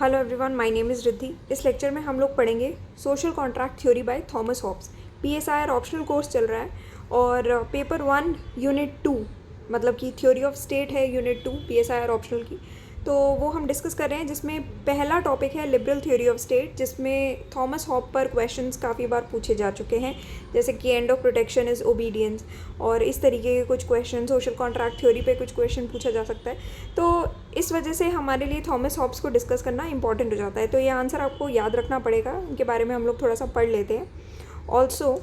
Hello everyone, my name is Riddhi. इस lecture में हम लोग पढ़ेंगे social contract theory by Thomas Hobbes. PSIR optional course चल रहा है और पेपर 1 यूनिट 2 मतलब कि थ्योरी ऑफ स्टेट है यूनिट 2 पीएसआईआर ऑप्शनल की। तो वो हम डिस्कस कर रहे हैं जिसमें पहला टॉपिक है लिबरल थ्योरी ऑफ स्टेट, जिसमें थॉमस हॉब पर क्वेश्चंस काफ़ी बार पूछे जा चुके हैं, जैसे कि end of protection is obedience और इस तरीके के कुछ क्वेश्चन। सोशल कॉन्ट्रैक्ट थ्योरी पे कुछ क्वेश्चन पूछा जा सकता है, तो इस वजह से हमारे लिए थॉमस हॉब्स को डिस्कस करना इंपॉर्टेंट हो जाता है। तो ये आंसर आपको याद रखना पड़ेगा, इनके बारे में हम लोग थोड़ा सा पढ़ लेते हैं। ऑल्सो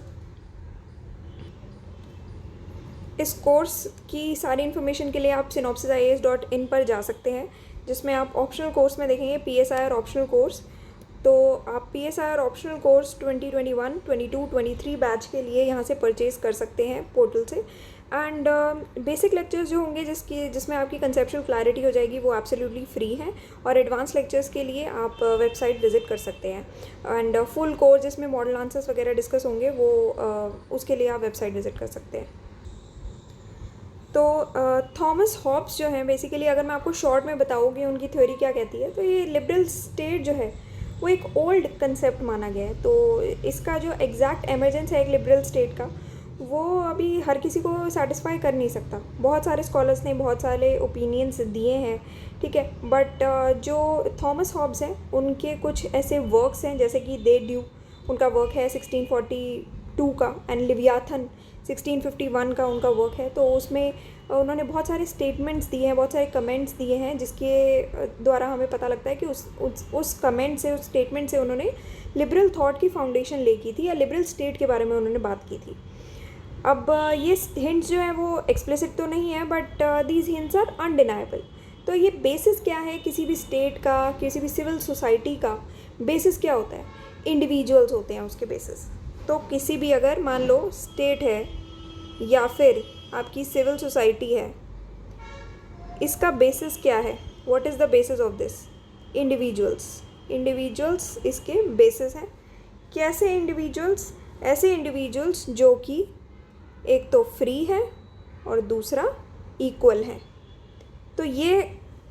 इस कोर्स की सारी इन्फॉर्मेशन के लिए आप synopsisias.in पर जा सकते हैं, जिसमें आप ऑप्शनल कोर्स में देखेंगे पीएसआईआर ऑप्शनल कोर्स। तो आप पीएसआईआर ऑप्शनल कोर्स 2021, 22, 23 बैच के लिए यहाँ से परचेज़ कर सकते हैं पोर्टल से। एंड बेसिक लेक्चर्स जो होंगे जिसमें आपकी कंसेप्चुअल क्लैरिटी हो जाएगी, वो एब्सोल्युटली फ्री हैं। और एडवांस लेक्चर्स के लिए आप वेबसाइट विजिट कर सकते हैं। एंड फुल कोर्स जिसमें मॉडल आंसर्स वगैरह डिस्कस होंगे, वो उसके लिए आप वेबसाइट विजिट कर सकते हैं। तो थॉमस हॉब्स जो हैं, बेसिकली अगर मैं आपको शॉर्ट में बताऊँगी उनकी थ्योरी क्या कहती है, तो ये लिबरल स्टेट जो है वो एक ओल्ड कंसेप्ट माना गया है। तो इसका जो एग्जैक्ट एमर्जेंस है एक लिबरल स्टेट का, वो अभी हर किसी को सेटिस्फाई कर नहीं सकता। बहुत सारे स्कॉलर्स ने बहुत सारे ओपिनियंस दिए हैं, ठीक है, बट जो थॉमस हॉब्स हैं उनके कुछ ऐसे वर्क्स हैं, जैसे कि दे ड्यू, उनका वर्क है 1642 का, एंड लिवियाथन 1651 का उनका वर्क है। तो उसमें उन्होंने बहुत सारे स्टेटमेंट्स दिए हैं, बहुत सारे कमेंट्स दिए हैं, जिसके द्वारा हमें पता लगता है कि उस कमेंट से, उस स्टेटमेंट से उन्होंने लिबरल थॉट की फाउंडेशन ले की थी, या लिबरल स्टेट के बारे में उन्होंने बात की थी। अब ये हिंट्स जो है वो एक्सप्लिसिट तो नहीं है, but these hints are undeniable. तो ये बेसिस क्या है किसी भी स्टेट का, किसी भी सिविल सोसाइटी का बेसिस क्या होता है? इंडिविजुअल्स होते हैं उसके बेसिस। तो किसी भी, अगर मान लो स्टेट है या फिर आपकी सिविल सोसाइटी है, इसका बेसिस क्या है? What is the basis of this? Individuals इसके बेसिस हैं। कैसे इंडिविजुअल्स? ऐसे इंडिविजुअल्स जो कि एक तो फ्री है और दूसरा इक्वल है। तो ये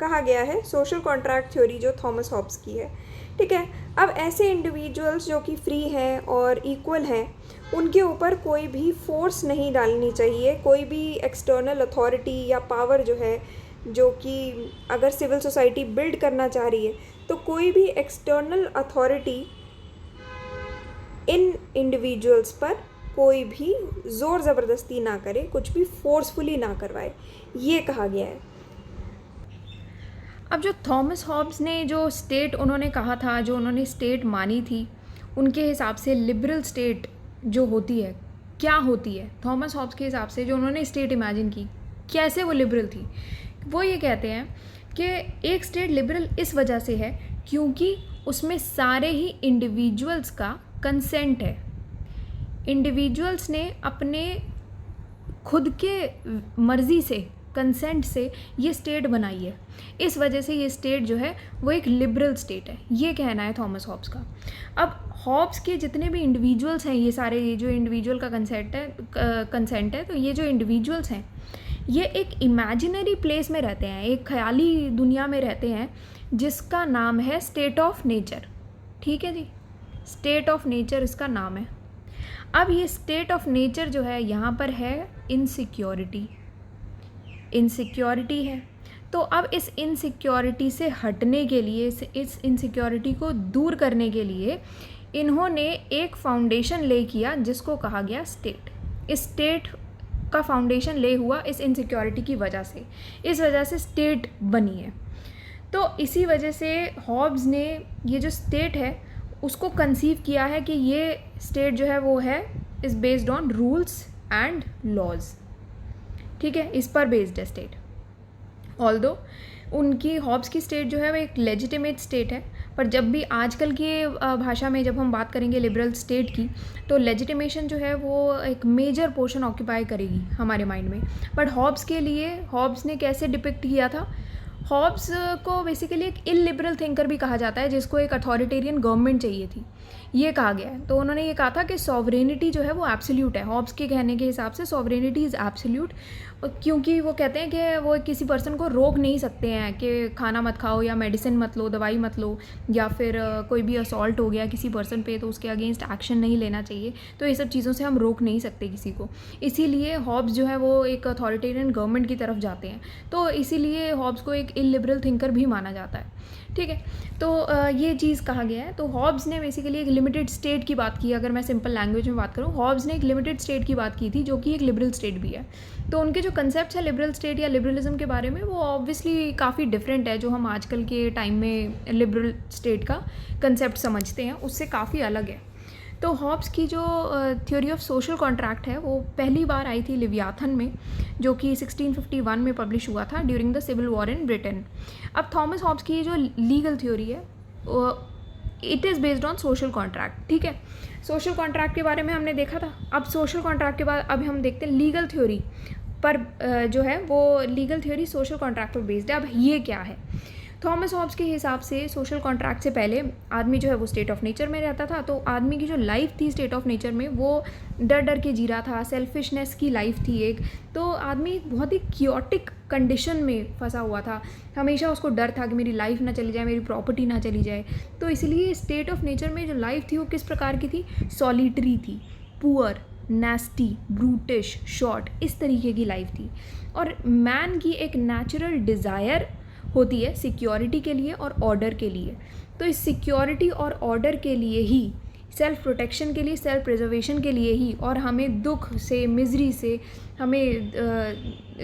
कहा गया है सोशल कॉन्ट्रैक्ट थ्योरी जो थॉमस हॉब्स की है, ठीक है। अब ऐसे इंडिविजुअल्स जो कि फ्री हैं और इक्वल हैं, उनके ऊपर कोई भी फोर्स नहीं डालनी चाहिए, कोई भी एक्सटर्नल अथॉरिटी या पावर जो है, जो कि अगर सिविल सोसाइटी बिल्ड करना चाह रही है, तो कोई भी एक्सटर्नल अथॉरिटी इन इंडिविजुअल्स पर कोई भी ज़ोर ज़बरदस्ती ना करे, कुछ भी फोर्सफुली ना करवाए, ये कहा गया है। अब जो थॉमस हॉब्स ने जो स्टेट उन्होंने कहा था, जो उन्होंने स्टेट मानी थी, उनके हिसाब से लिबरल स्टेट जो होती है क्या होती है, थॉमस हॉब्स के हिसाब से जो उन्होंने स्टेट इमेजिन की, कैसे वो लिबरल थी, वो ये कहते हैं कि एक स्टेट लिबरल इस वजह से है क्योंकि उसमें सारे ही इंडिविजुअल्स का कंसेंट है। इंडिविजुअल्स ने अपने खुद के मर्ज़ी से, कंसेंट से ये स्टेट बनाई है। इस वजह से ये स्टेट जो है वो एक लिबरल स्टेट है, ये कहना है थॉमस हॉब्स का। अब हॉब्स के जितने भी इंडिविजुअल्स हैं, ये सारे, ये जो इंडिविजुअल का कंसेंट है, तो ये जो इंडिविजुअल्स हैं ये एक इमेजिनरी प्लेस में रहते हैं, एक ख्याली दुनिया में रहते हैं, जिसका नाम है स्टेट ऑफ नेचर। ठीक है जी, स्टेट ऑफ नेचर इसका नाम है। अब ये स्टेट ऑफ नेचर जो है, यहाँ पर है इनसिक्योरिटी है। तो अब इस इनसिक्योरिटी से हटने के लिए, इस इनसिक्योरिटी को दूर करने के लिए इन्होंने एक फाउंडेशन ले किया, जिसको कहा गया स्टेट। इस स्टेट का फाउंडेशन ले हुआ इस इनसिक्योरिटी की वजह से, इस वजह से स्टेट बनी है। तो इसी वजह से हॉब्स ने ये जो स्टेट है उसको कंसीव किया है कि ये स्टेट जो है वो है is based on rules and laws. ठीक है, इस पर बेस्ड है स्टेट। ऑल्दो उनकी हॉब्स की स्टेट जो है वो एक लेजिटिमेट स्टेट है, पर जब भी आजकल की भाषा में जब हम बात करेंगे लिबरल स्टेट की, तो लेजिटिमेशन जो है वो एक मेजर पोर्शन ऑक्यूपाई करेगी हमारे माइंड में। बट हॉब्स के लिए, हॉब्स ने कैसे डिपिक्ट किया था? हॉब्स को बेसिकली एक इलिबरल थिंकर भी कहा जाता है, जिसको एक अथॉरिटेरियन गवर्नमेंट चाहिए थी, ये कहा गया है। तो उन्होंने ये कहा था कि सॉवरेनिटी जो है वो एब्सोल्यूट है। हॉब्स के कहने के हिसाब से सॉवरेनिटी इज़ एब्सोल्यूट, क्योंकि वो कहते हैं कि वो किसी पर्सन को रोक नहीं सकते हैं कि खाना मत खाओ या मेडिसिन मत लो, दवाई मत लो, या फिर कोई भी असॉल्ट हो गया किसी पर्सन पे तो उसके अगेंस्ट एक्शन नहीं लेना चाहिए। तो ये सब चीज़ों से हम रोक नहीं सकते किसी को, इसीलिए हॉब्स जो है वो एक अथॉरिटेरियन गवर्नमेंट की तरफ जाते हैं। तो इसीलिए हॉब्स को एक इलिबरल थिंकर भी माना जाता है, ठीक है। तो ये चीज़ कहा गया है। तो हॉब्स ने बेसिकली एक लिमिटेड स्टेट की बात की, अगर मैं सिंपल लैंग्वेज में बात करूँ, हॉब्स ने एक लिमिटेड स्टेट की बात की थी जो कि एक लिबरल स्टेट भी है। तो उनके जो कंसेप्ट है लिबरल स्टेट या लिबरलिज्म के बारे में, वो ऑब्वियसली काफ़ी डिफरेंट है जो हम आजकल के टाइम में लिबरल स्टेट का कंसेप्ट समझते हैं, उससे काफ़ी अलग है। तो हॉब्स की जो थ्योरी ऑफ सोशल कॉन्ट्रैक्ट है वो पहली बार आई थी लिवियाथन में, जो कि 1651 में पब्लिश हुआ था during the civil war in Britain. अब थॉमस हॉब्स की जो लीगल थ्योरी है it is based on social contract, ठीक है। सोशल कॉन्ट्रैक्ट के बारे में हमने देखा था। अब सोशल कॉन्ट्रैक्ट के बाद अभी हम देखते हैं लीगल थ्योरी पर, जो है वो लीगल थ्योरी सोशल कॉन्ट्रैक्ट पर बेस्ड है। अब ये क्या है? थॉमस हॉब्स के हिसाब से सोशल कॉन्ट्रैक्ट से पहले आदमी जो है वो स्टेट ऑफ नेचर में रहता था। तो आदमी की जो लाइफ थी स्टेट ऑफ नेचर में, वो डर डर के जी रहा था, सेल्फिशनेस की लाइफ थी एक। तो आदमी बहुत ही क्योटिक कंडीशन में फंसा हुआ था, हमेशा उसको डर था कि मेरी लाइफ ना चली जाए, मेरी प्रॉपर्टी ना चली जाए। तो इसलिए स्टेट ऑफ नेचर में जो लाइफ थी वो किस प्रकार की थी? सॉलिटरी थी, पुअर, नेस्टी, ब्रूटिश, शॉर्ट, इस तरीके की लाइफ थी। और मैन की एक नेचुरल डिज़ायर होती है सिक्योरिटी के लिए और ऑर्डर के लिए। तो इस सिक्योरिटी और ऑर्डर के लिए ही, सेल्फ प्रोटेक्शन के लिए, सेल्फ प्रिजर्वेशन के लिए ही, और हमें दुख से, मिजरी से हमें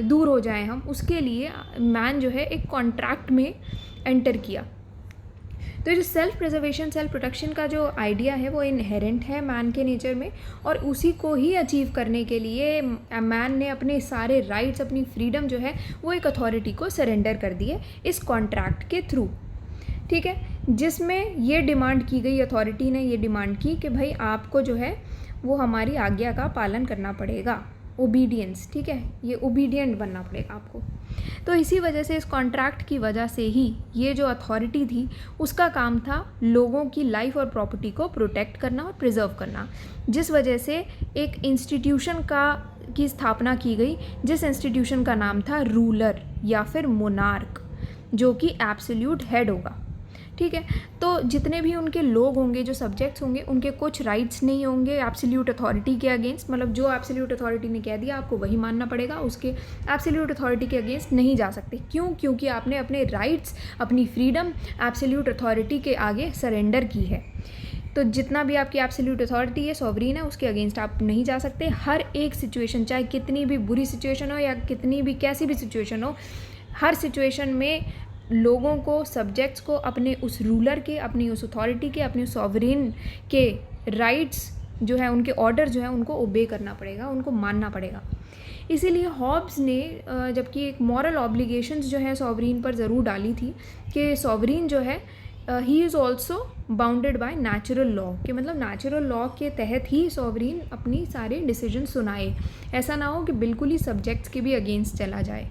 दूर हो जाएं हम, उसके लिए मैन जो है एक कॉन्ट्रैक्ट में एंटर किया। तो ये जो सेल्फ प्रिजर्वेशन, सेल्फ प्रोटेक्शन का जो आइडिया है वो इनहेरेंट है मैन के नेचर में, और उसी को ही अचीव करने के लिए मैन ने अपने सारे राइट्स, अपनी फ्रीडम जो है वो एक अथॉरिटी को सरेंडर कर दी है इस कॉन्ट्रैक्ट के थ्रू, ठीक है। जिसमें ये डिमांड की गई, अथॉरिटी ने ये डिमांड की कि भाई आपको जो है वो हमारी आज्ञा का पालन करना पड़ेगा, ओबीडियंस, ठीक है, ये ओबीडियंट बनना पड़ेगा आपको। तो इसी वजह से, इस कॉन्ट्रैक्ट की वजह से ही ये जो अथॉरिटी थी उसका काम था लोगों की लाइफ और प्रॉपर्टी को प्रोटेक्ट करना और प्रिजर्व करना, जिस वजह से एक इंस्टीट्यूशन की स्थापना की गई, जिस इंस्टीट्यूशन का नाम था रूलर या फिर मोनार्क, जो कि एब्सोल्यूट हेड होगा, ठीक है। तो जितने भी उनके लोग होंगे, जो सब्जेक्ट्स होंगे, उनके कुछ राइट्स नहीं होंगे एब्सोल्यूट अथॉरिटी के अगेंस्ट, मतलब जो एब्सोल्यूट अथॉरिटी ने कह दिया आपको वही मानना पड़ेगा, उसके एब्सोल्यूट अथॉरिटी के अगेंस्ट नहीं जा सकते। क्यों? क्योंकि आपने अपने राइट्स, अपनी फ्रीडम एब्सोल्यूट अथॉरिटी के आगे सरेंडर की है। तो जितना भी आपकी एब्सोल्यूट अथॉरिटी है, सॉवरीन है, उसके अगेंस्ट आप नहीं जा सकते। हर एक सिचुएशन, चाहे कितनी भी बुरी सिचुएशन हो या कितनी भी कैसी भी सिचुएशन हो, हर सिचुएशन में लोगों को, सब्जेक्ट्स को अपने उस रूलर के, अपनी उस अथॉरिटी के, अपने सॉवरीन के राइट्स जो है, उनके ऑर्डर जो है, उनको ओबे करना पड़ेगा, उनको मानना पड़ेगा। इसीलिए हॉब्स ने जबकि एक मॉरल ऑब्लिगेशंस जो है सॉवरीन पर ज़रूर डाली थी कि सॉवरीन जो है he is also bounded by natural law, कि मतलब नेचुरल लॉ के तहत ही सॉवरीन अपनी सारे डिसीजन सुनाए, ऐसा ना हो कि बिल्कुल ही सब्जेक्ट्स के भी अगेंस्ट चला जाए।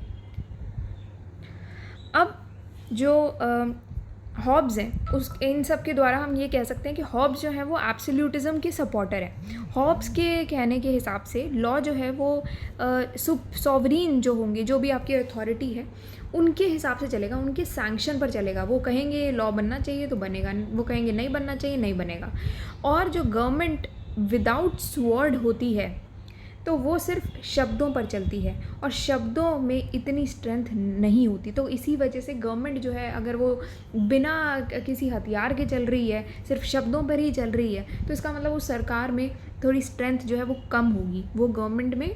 अब जो हॉब्स हैं, उस इन सब के द्वारा हम ये कह सकते हैं कि हॉब्स जो है वो एब्सोल्यूटिज़म के सपोर्टर है। हॉब्स के कहने के हिसाब से लॉ जो है वो सॉवरीन जो होंगे, जो भी आपकी अथॉरिटी है, उनके हिसाब से चलेगा, उनके सैंक्शन पर चलेगा। वो कहेंगे लॉ बनना चाहिए तो बनेगा, वो कहेंगे नहीं बनना चाहिए नहीं बनेगा। और जो गवर्नमेंट विदाउट स्वॉर्ड होती है तो वो सिर्फ शब्दों पर चलती है, और शब्दों में इतनी स्ट्रेंथ नहीं होती। तो इसी वजह से गवर्नमेंट जो है, अगर वो बिना किसी हथियार के चल रही है, सिर्फ शब्दों पर ही चल रही है, तो इसका मतलब उस सरकार में थोड़ी स्ट्रेंथ जो है वो कम होगी, वो गवर्नमेंट में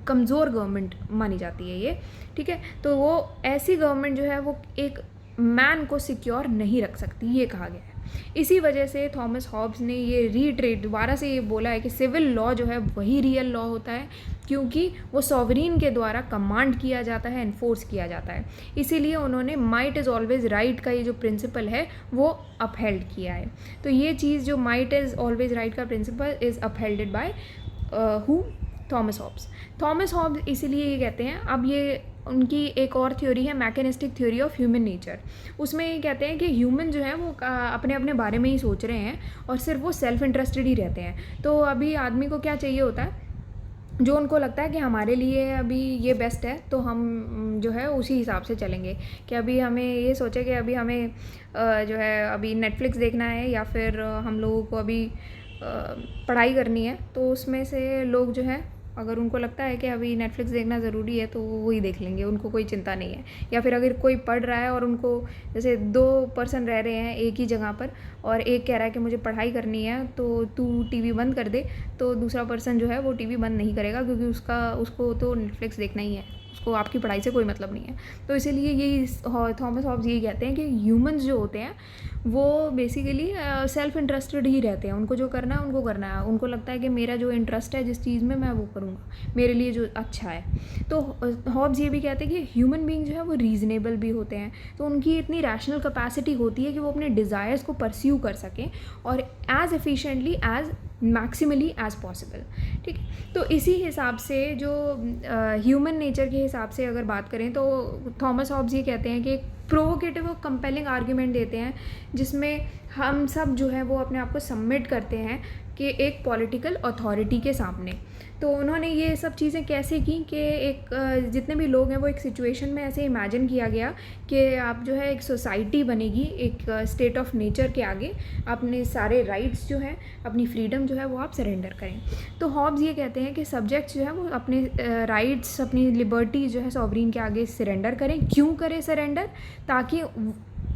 कमज़ोर गवर्नमेंट मानी जाती है ये, ठीक है। तो वो ऐसी गवर्नमेंट जो है वो एक मैन को सिक्योर नहीं रख सकती, ये कहा गया है। इसी वजह से थॉमस हॉब्स ने ये रीट्रेट दोबारा से ये बोला है कि सिविल लॉ जो है वही रियल लॉ होता है, क्योंकि वो सॉवरीन के द्वारा कमांड किया जाता है, एनफोर्स किया जाता है। इसीलिए उन्होंने माइट इज़ ऑलवेज राइट का ये जो प्रिंसिपल है वो अपहेल्ड किया है। तो ये चीज़ जो माइट इज़ ऑलवेज राइट का principle is upheld by who? Thomas Hobbes. Thomas Hobbes इसीलिए ये कहते हैं, अब ये उनकी एक और थ्योरी है mechanistic theory of human nature. उसमें ये कहते हैं कि ह्यूमन जो है वो अपने अपने बारे में ही सोच रहे हैं और सिर्फ वो सेल्फ इंटरेस्टेड ही रहते हैं। तो अभी आदमी को क्या चाहिए होता है, जो उनको लगता है कि हमारे लिए अभी ये बेस्ट है, तो हम जो है उसी हिसाब से चलेंगे। कि अभी हमें ये सोचे कि अभी हमें जो है अभी नेटफ्लिक्स देखना है या फिर हम लोगों को अभी पढ़ाई करनी है, तो उसमें से लोग जो है अगर उनको लगता है कि अभी नेटफ्लिक्स देखना ज़रूरी है तो वो वही देख लेंगे, उनको कोई चिंता नहीं है। या फिर अगर कोई पढ़ रहा है और उनको जैसे 2 पर्सन रह रहे हैं एक ही जगह पर और एक कह रहा है कि मुझे पढ़ाई करनी है तो तू टीवी बंद कर दे, तो दूसरा पर्सन जो है वो टीवी बंद नहीं करेगा क्योंकि उसको तो नेटफ्लिक्स देखना ही है, उसको आपकी पढ़ाई से कोई मतलब नहीं है। तो इसीलिए यही थॉमस हॉब्स यही कहते हैं कि ह्यूमंस जो होते हैं वो बेसिकली सेल्फ इंटरेस्टेड ही रहते हैं। उनको जो करना है उनको करना है, उनको लगता है कि मेरा जो इंटरेस्ट है जिस चीज़ में मैं वो करूँगा, मेरे लिए जो अच्छा है। तो हॉब्स ये भी कहते हैं कि ह्यूमन बीइंग जो है वो रीज़नेबल भी होते हैं, तो उनकी इतनी रैशनल कैपेसिटी होती है कि वो अपने डिज़ायर्स को परस्यू कर सकें और as efficiently as maximally as possible. ठीक है, तो इसी हिसाब से जो ह्यूमन नेचर के हिसाब से अगर बात करें तो थॉमस हॉब्स ये कहते हैं कि एक प्रोवोकेटिव और कंपेलिंग आर्ग्यूमेंट देते हैं जिसमें हम सब जो है वो अपने आप को सबमिट करते हैं कि एक पॉलिटिकल अथॉरिटी के सामने। तो उन्होंने ये सब चीज़ें कैसे की कि एक जितने भी लोग हैं वो एक सिचुएशन में ऐसे इमेजिन किया गया कि आप जो है एक सोसाइटी बनेगी एक स्टेट ऑफ नेचर के आगे, अपने सारे राइट्स जो हैं, अपनी फ्रीडम जो है वो आप सरेंडर करें। तो हॉब्स ये कहते हैं कि सब्जेक्ट्स जो है वो अपने राइट्स, अपनी लिबर्टी जो है सॉवरीन के आगे सरेंडर करें। क्यों करें सरेंडर? ताकि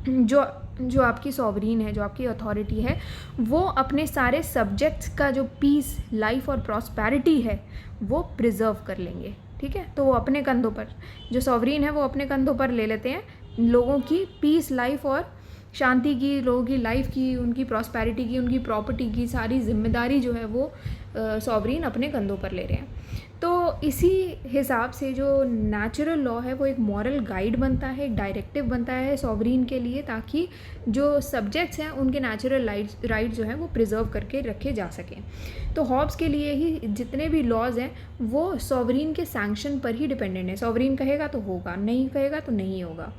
जो आपकी सॉवरीन है, जो आपकी अथॉरिटी है, वो अपने सारे सब्जेक्ट्स का जो पीस, लाइफ और प्रॉस्पेरिटी है वो प्रिजर्व कर लेंगे। ठीक है, तो वो अपने कंधों पर, जो सॉवरीन है वो अपने कंधों पर ले लेते हैं लोगों की पीस, लाइफ और शांति की, लोगों की लाइफ की, उनकी प्रॉस्पेरिटी की, उनकी प्रॉपर्टी की सारी जिम्मेदारी जो है वो सॉवरीन अपने कंधों पर ले रहे हैं। तो इसी हिसाब से जो नेचुरल लॉ है वो एक मॉरल गाइड बनता है, एक डायरेक्टिव बनता है सॉवरीन के लिए, ताकि जो सब्जेक्ट्स हैं उनके नेचुरल राइट जो हैं वो प्रिजर्व करके रखे जा सकें। तो हॉब्स के लिए ही जितने भी लॉज हैं वो सॉवरीन के सैंक्शन पर ही डिपेंडेंट है। सॉवरीन कहेगा तो होगा, नहीं कहेगा तो नहीं होगा।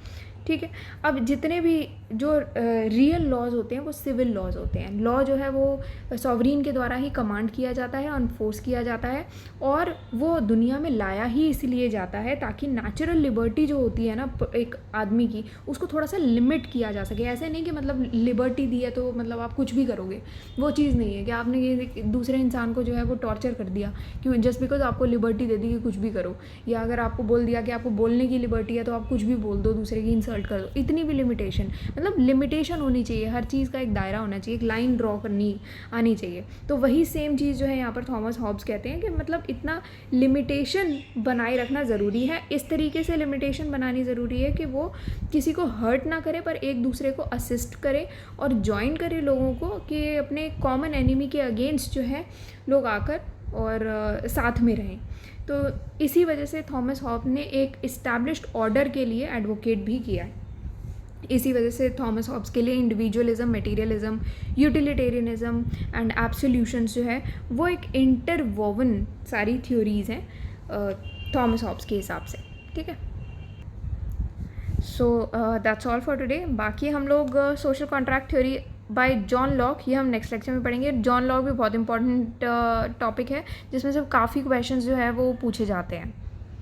ठीक है, अब जितने भी जो रियल लॉज होते हैं वो सिविल लॉज होते हैं। लॉ जो है वो सॉवरीन के द्वारा ही कमांड किया जाता है, अनफोर्स किया जाता है, और वो दुनिया में लाया ही इसलिए जाता है ताकि नेचुरल लिबर्टी जो होती है ना एक आदमी की, उसको थोड़ा सा लिमिट किया जा सके। ऐसे नहीं कि मतलब लिबर्टी दी है तो मतलब आप कुछ भी करोगे, वो चीज़ नहीं है कि आपने ये दूसरे इंसान को जो है वो टॉर्चर कर दिया क्यों, जस्ट बिकॉज आपको लिबर्टी दे दी कि कुछ भी करो, या अगर आपको बोल दिया कि आपको बोलने की लिबर्टी है तो आप कुछ भी बोल दो, दूसरे की इंसल्ट कर दो। इतनी भी लिमिटेशन, मतलब लिमिटेशन होनी चाहिए, हर चीज़ का एक दायरा होना चाहिए, एक लाइन ड्रॉ करनी आनी चाहिए। तो वही सेम चीज़ जो है यहाँ पर थॉमस हॉब्स कहते हैं कि मतलब इतना लिमिटेशन बनाए रखना ज़रूरी है। इस तरीके से लिमिटेशन बनानी ज़रूरी है कि वो किसी को हर्ट ना करे पर एक दूसरे को असिस्ट करे और जॉइन करे लोगों को, कि अपने कॉमन एनिमी के अगेंस्ट जो है लोग आकर और साथ में रहें। तो इसी वजह से थॉमस हॉब्स ने एक इस्टेब्लिश्ड ऑर्डर के लिए एडवोकेट भी किया है। इसी वजह से थॉमस हॉब्स के लिए इंडिविजुअलिज्म, मटेरियलिज्म, यूटिलिटेरियनिज्म एंड एब्सोल्यूशंस जो है वो एक इंटरवोवन सारी थ्योरीज़ हैं थॉमस हॉब्स के हिसाब से। ठीक है, so that's all for today. बाकी हम लोग social contract theory by John Locke, ये हम नेक्स्ट लेक्चर में पढ़ेंगे। जॉन लॉक भी बहुत इंपॉर्टेंट टॉपिक है जिसमें से काफ़ी क्वेश्चंस जो है वो पूछे जाते हैं।